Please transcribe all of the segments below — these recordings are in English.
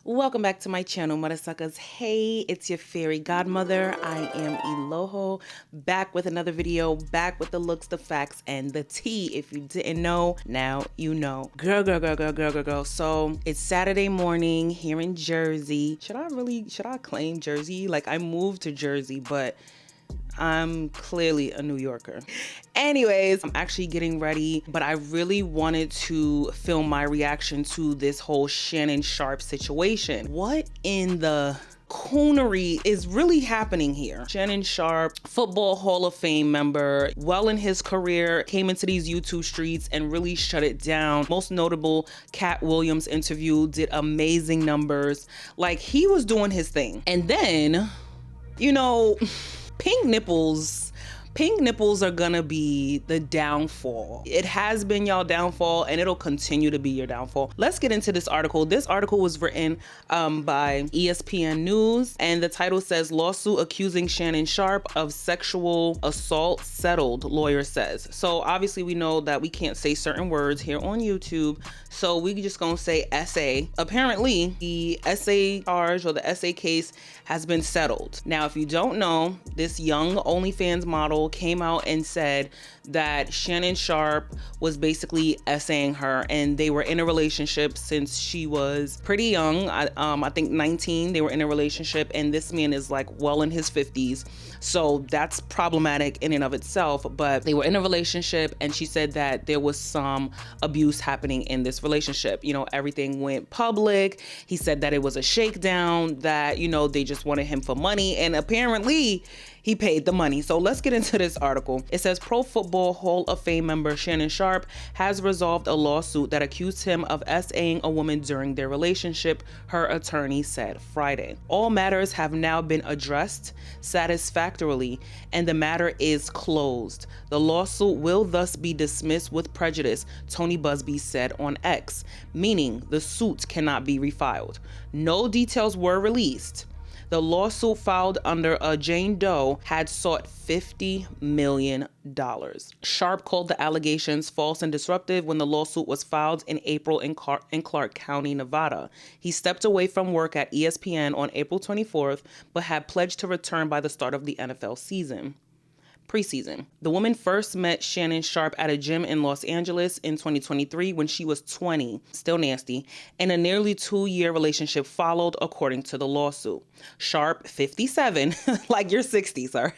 Welcome back to my channel, Mother Suckers. Hey, it's your fairy godmother. I am Eloho, back with another video, back with the looks, the facts, and the tea. If you didn't know, now you know. Girl. So it's Saturday morning here in Jersey. Should I claim Jersey? Like, I moved to Jersey, but I'm clearly a New Yorker. Anyways, I'm actually getting ready, but I really wanted to film my reaction to this whole Shannon Sharpe situation. What in the coonery is really happening here? Shannon Sharpe, Football Hall of Fame member, well in his career, came into these YouTube streets and really shut it down. Most notable, Cat Williams interview, did amazing numbers. Like, he was doing his thing. And then, you know, pink nipples are gonna be the downfall. It has been y'all downfall and it'll continue to be your downfall. Let's get into this article. This article was written by ESPN News, and the title says, lawsuit accusing Shannon Sharpe of sexual assault settled, lawyer says. So obviously we know that we can't say certain words here on YouTube, so we just gonna say SA. Apparently the SA charge or the SA case has been settled. Now, if you don't know, this young OnlyFans model came out and said that Shannon Sharpe was basically essaying her, and they were in a relationship since she was pretty young. I think 19, they were in a relationship, and this man is like well in his 50s. So that's problematic in and of itself, but they were in a relationship, and she said that there was some abuse happening in this relationship. You know, everything went public. He said that it was a shakedown, that, you know, they just wanted him for money, and apparently he paid the money. So let's get into this article. It says Pro Football Hall of Fame member Shannon Sharpe has resolved a lawsuit that accused him of SAing a woman during their relationship, her attorney said Friday. All matters have now been addressed satisfactorily, and the matter is closed. The lawsuit will thus be dismissed with prejudice, Tony Busby said on X, meaning the suit cannot be refiled. No details were released. The lawsuit filed under a Jane Doe had sought $50 million. Sharpe called the allegations false and disruptive when the lawsuit was filed in April in Clark County, Nevada. He stepped away from work at ESPN on April 24th, but had pledged to return by the start of the NFL season. Preseason. The woman first met Shannon Sharpe at a gym in Los Angeles in 2023 when she was 20, still nasty, and a nearly 2-year relationship followed, according to the lawsuit. Sharpe, 57, like you're 60, sir,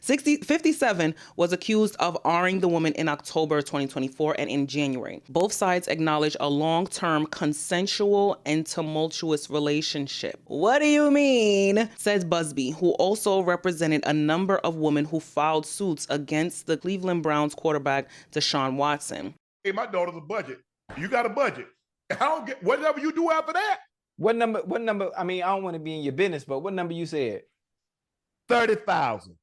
57, was accused of R-ing the woman in October 2024 and in January. Both sides acknowledge a long-term consensual and tumultuous relationship. What do you mean? Says Busby, who also represented a number of women who filed suits against the Cleveland Browns quarterback Deshaun Watson. Hey, my daughter's a budget. You got a budget. I don't get whatever you do after that. What number? I mean, I don't want to be in your business, but what number you said? 30,000.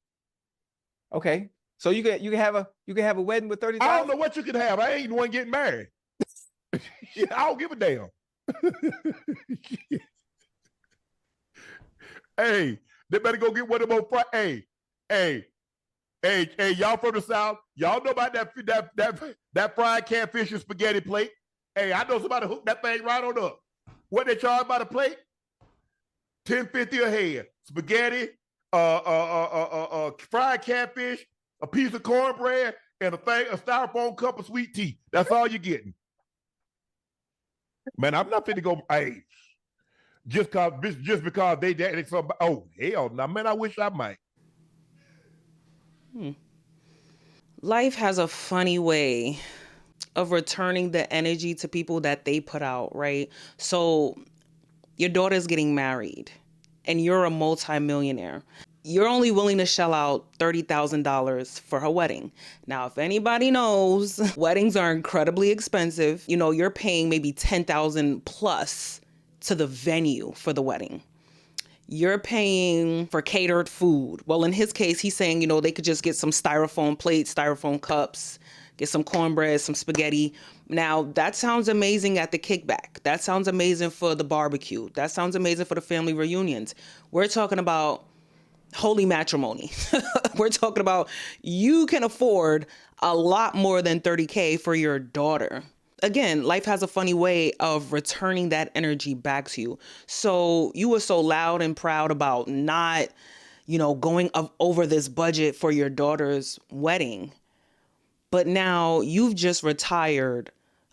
Okay. So you can have a wedding with 30,000? I don't know what you can have. I ain't the one getting married. I don't give a damn. Hey, they better go get one of them on Friday. Hey, y'all from the South, y'all know about that fried catfish and spaghetti plate. Hey, I know somebody hooked that thing right on up. What they charge by the plate? $10.50 a head. Spaghetti, fried catfish, a piece of cornbread, and a styrofoam cup of sweet tea. That's all you're getting. Man, I'm not finna go. Hey, just because they somebody. Oh hell, no, man, I wish I might. Life has a funny way of returning the energy to people that they put out, right? So your daughter's getting married and you're a multi-millionaire. You're only willing to shell out $30,000 for her wedding. Now, if anybody knows, weddings are incredibly expensive. You know, you're paying maybe $10,000 plus to the venue for the wedding. You're paying for catered food. Well, in his case, he's saying, you know, they could just get some styrofoam plates, styrofoam cups, get some cornbread, some spaghetti. Now, that sounds amazing at the kickback. That sounds amazing for the barbecue. That sounds amazing for the family reunions. We're talking about holy matrimony. We're talking about you can afford a lot more than $30K for your daughter. again, life has a funny way of returning that energy back to you. So you were so loud and proud about not, going over this budget for your daughter's wedding. But now you've just retired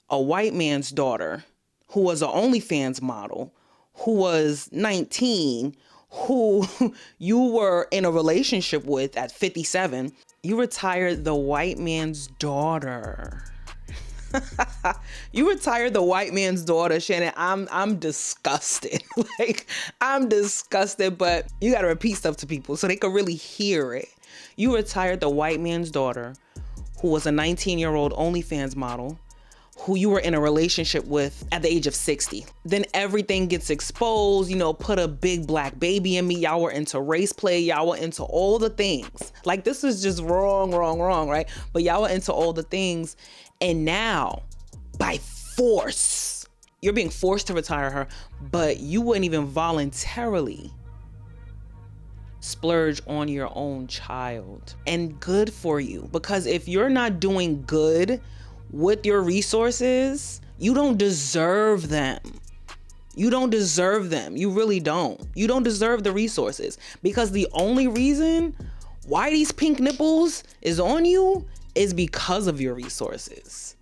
a white man's daughter who was an OnlyFans model, who was 19, who you were in a relationship with at 57. You retired the white man's daughter. You retired the white man's daughter, Shannon. I'm disgusted. I'm disgusted, but you got to repeat stuff to people so they can really hear it. You retired the white man's daughter, who was a 19-year-old OnlyFans model, who you were in a relationship with at the age of 60. Then everything gets exposed, put a big black baby in me. Y'all were into race play. Y'all were into all the things. This is just wrong, right? But y'all were into all the things. And now, by force, you're being forced to retire her, but you wouldn't even voluntarily splurge on your own child. And good for you, because if you're not doing good with your resources, you don't deserve them. You don't deserve them. You really don't. You don't deserve the resources, because the only reason why these pink nipples is on you is because of your resources.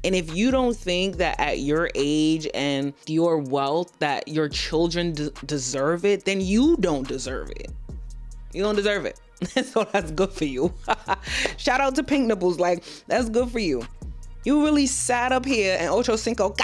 And if you don't think that at your age and your wealth that your children deserve it, then you don't deserve it. You don't deserve it. So that's good for you. Shout out to pink nipples. That's good for you. You really sat up here and Ocho Cinco,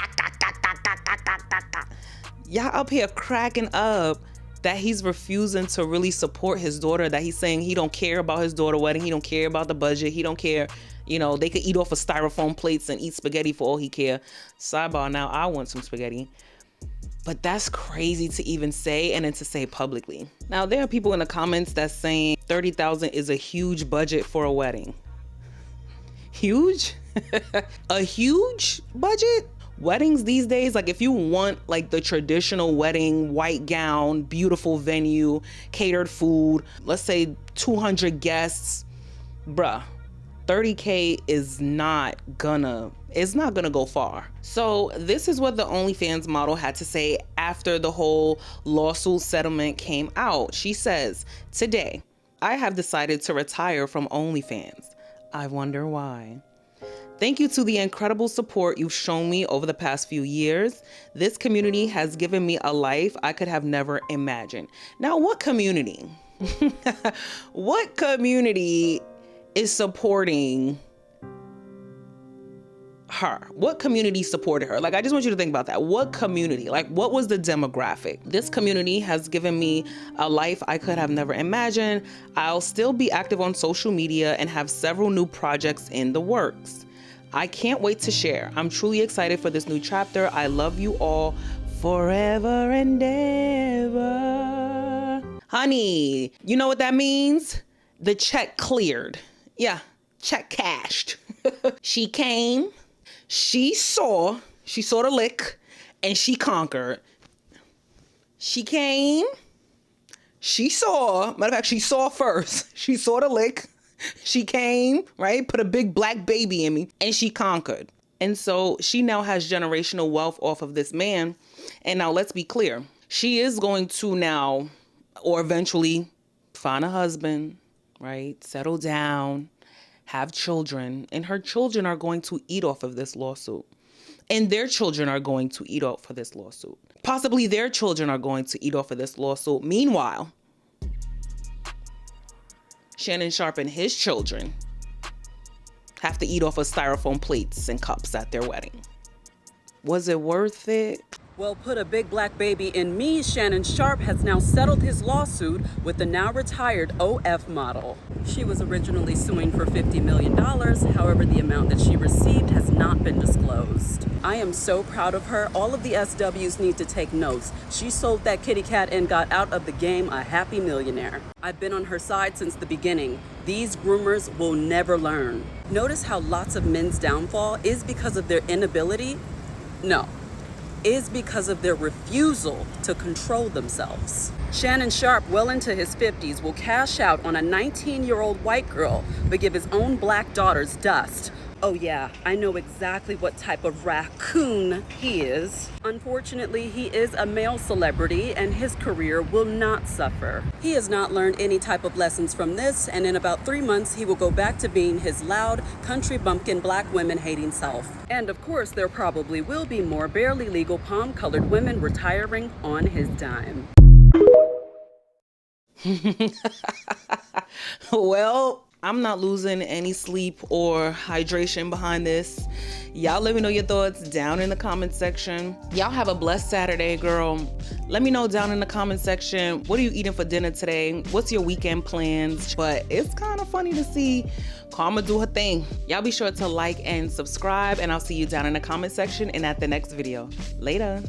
y'all up here cracking up that he's refusing to really support his daughter, that he's saying he don't care about his daughter wedding. He don't care about the budget. He don't care. They could eat off of styrofoam plates and eat spaghetti for all he care. Sidebar, now I want some spaghetti. But that's crazy to even say, and then to say publicly. Now, there are people in the comments that's saying $30,000 is a huge budget for a wedding. Huge? A huge budget? Weddings these days, if you want the traditional wedding, white gown, beautiful venue, catered food, let's say 200 guests, bruh, $30K is not gonna go far. So this is what the OnlyFans model had to say after the whole lawsuit settlement came out. She says, "Today, I have decided to retire from OnlyFans. I wonder why. Thank you to the incredible support you've shown me over the past few years. This community has given me a life I could have never imagined." Now, what community? What community is supporting her? What community supported her? I just want you to think about that. What community? What was the demographic? This community has given me a life I could have never imagined. I'll still be active on social media and have several new projects in the works. I can't wait to share. I'm truly excited for this new chapter. I love you all forever and ever. Honey, you know what that means? The check cleared. Yeah, check cashed. She came, she saw the lick, and she conquered. She came, she saw, matter of fact, she saw first. She saw the lick. She came, right? Put a big black baby in me, and she conquered. And so she now has generational wealth off of this man. And now let's be clear. She is going to now, or eventually, find a husband, right? Settle down, have children. And her children are going to eat off of this lawsuit. And their children are going to eat off of this lawsuit. Possibly their children are going to eat off of this lawsuit. Meanwhile, Shannon Sharpe and his children have to eat off of styrofoam plates and cups at their wedding. Was it worth it? Well, put a big black baby in me, Shannon Sharpe has now settled his lawsuit with the now retired OF model. She was originally suing for $50 million. However, the amount that she received has not been disclosed. I am so proud of her. All of the SWs need to take notes. She sold that kitty cat and got out of the game a happy millionaire. I've been on her side since the beginning. These groomers will never learn. Notice how lots of men's downfall is because of their inability? No. Is because of their refusal to control themselves. Shannon Sharpe, well into his 50s, will cash out on a 19-year-old white girl, but give his own black daughters dust. Oh yeah, I know exactly what type of raccoon he is. Unfortunately, he is a male celebrity and his career will not suffer. He has not learned any type of lessons from this, and in about 3 months, he will go back to being his loud, country bumpkin, black women hating self. And of course, there probably will be more barely legal palm-colored women retiring on his dime. Well, I'm not losing any sleep or hydration behind this. Y'all let me know your thoughts down in the comment section. Y'all have a blessed Saturday, girl. Let me know down in the comment section, what are you eating for dinner today? What's your weekend plans? But it's kind of funny to see Karma do her thing. Y'all be sure to like and subscribe, and I'll see you down in the comment section and at the next video. Later.